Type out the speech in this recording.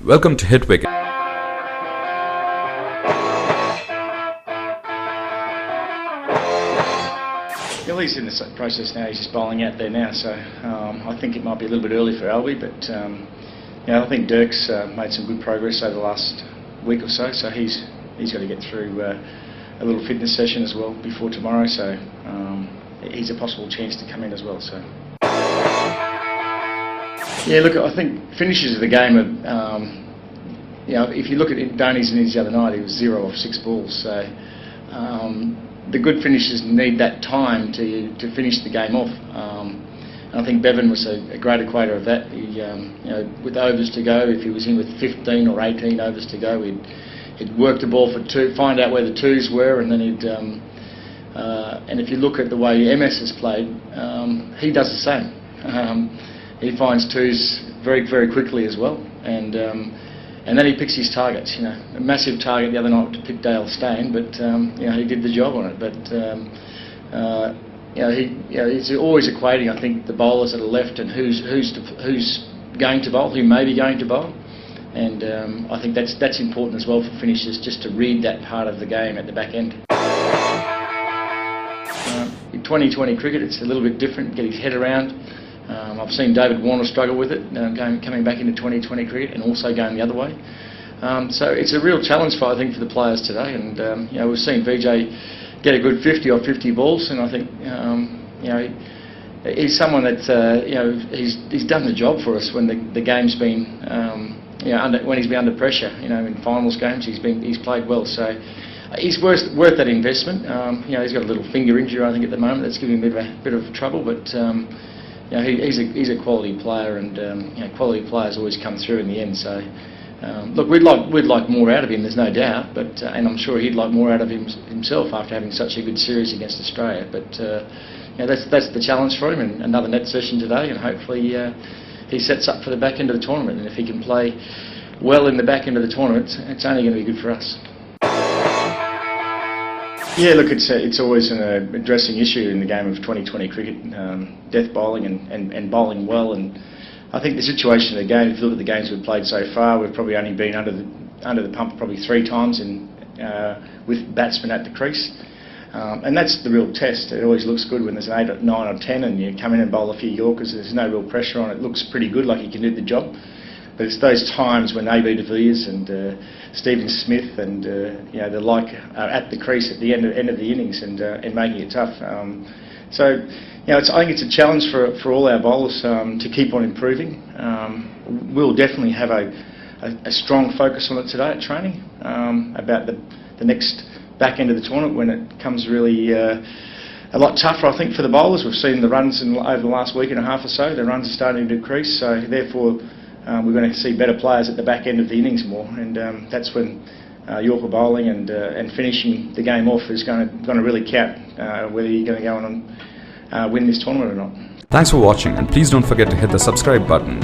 Welcome to Hit Wicket. Well, he's in the process now. He's just bowling out there now, so I think it might be a little bit early for Albie, but I think Dirk's made some good progress over the last week or so. So he's got to get through a little fitness session as well before tomorrow. So he's a possible chance to come in as well. So. Yeah, look, I think finishes of the game are, if you look at Dhoni's innings the other night, he was 0 off 6 balls. So the good finishers need that time to finish the game off. And I think Bevan was a great equator of that. He, with overs to go, if he was in with 15 or 18 overs to go, he'd work the ball for 2, find out where the 2s were, and then he'd. And if you look at the way MS has played, he does the same. He finds 2s very, very quickly as well, and then he picks his targets. A massive target the other night to pick Dale Steyn, but he did the job on it. But he's always equating, I think, the bowlers that are left and who's going to bowl, who may be going to bowl, and I think that's important as well for finishers, just to read that part of the game at the back end. In 2020 cricket, it's a little bit different. Get his head around. I've seen David Warner struggle with it, coming back into 2020 cricket and also going the other way. So it's a real challenge for the players today. And we've seen Vijay get a good 50 or 50 balls, and I think he's someone that he's done the job for us when the game's been when he's been under pressure. In finals games, he's played well. So he's worth that investment. He's got a little finger injury, I think, at the moment that's giving him a bit of trouble, but. He's a quality player, and quality players always come through in the end. So, look, we'd like more out of him. There's no doubt, but and I'm sure he'd like more out of himself after having such a good series against Australia. But that's the challenge for him. And another net session today, and hopefully he sets up for the back end of the tournament. And if he can play well in the back end of the tournament, it's only going to be good for us. Yeah, look, it's always an addressing issue in the game of 2020 cricket, death bowling and bowling well. And I think the situation of the game, if you look at the games we've played so far, we've probably only been under the pump probably 3 times with batsmen at the crease. And that's the real test. It always looks good when there's an 8 or 9 or 10 and you come in and bowl a few Yorkers. There's no real pressure on it. It looks pretty good, like you can do the job. But it's those times when AB de Villiers and Stephen Smith and the like are at the crease at the end of the innings and making it tough. So I think it's a challenge for all our bowlers to keep on improving. We'll definitely have a strong focus on it today at training about the next back end of the tournament when it comes really a lot tougher, I think, for the bowlers. We've seen the runs over the last week and a half or so. The runs are starting to decrease, so therefore. We're going to see better players at the back end of the innings more, and that's when Yorker bowling and finishing the game off is going to really count whether you're going to go on and win this tournament or not. Thanks for watching, and please don't forget to hit the subscribe button.